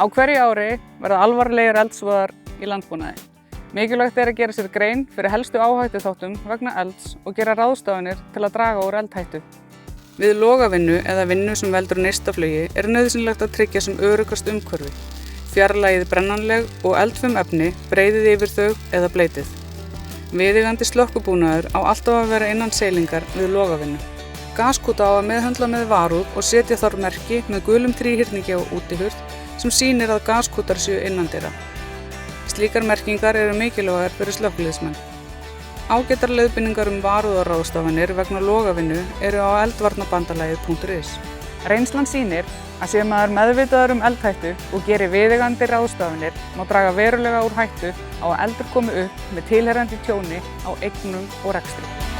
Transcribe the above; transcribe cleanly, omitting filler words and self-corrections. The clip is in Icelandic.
Á hverju ári verða alvarlegir eldsvoðar í landbúnaði. Mikilvægt að gera sér grein fyrir helstu áhættuþáttum vegna elds og gera ráðstafanir til að draga úr eldhættu. Við logavinnu eða vinnu sem veldur neistaflugi nauðsynlegt að tryggja sem öruggast umhverfi. Fjarlægið brennanleg og eldfim efni, breiðið yfir þau eða bleytið. Viðeigandi slökkvibúnaður á alltaf að vera innan seilingar við logavinnu. Gaskúta á að meðhöndla með varúð og setja þar merki með gulum þríhyrningi á útihurð sem sýnir að gaskútar séu innandyra. Slíkar merkingar eru mikilvægar fyrir slökkviliðsmenn. Ágætar leiðbeiningar varúðarráðstafanir vegna logavinnu eru á eldvarnabandalagið.is. Reynslan sýnir að sé maður meðvitaður eldhættu og geri viðeigandi ráðstafanir má draga verulega úr hættu á að eldur komi upp með tilheyrandi tjóni á eignum og rekstri.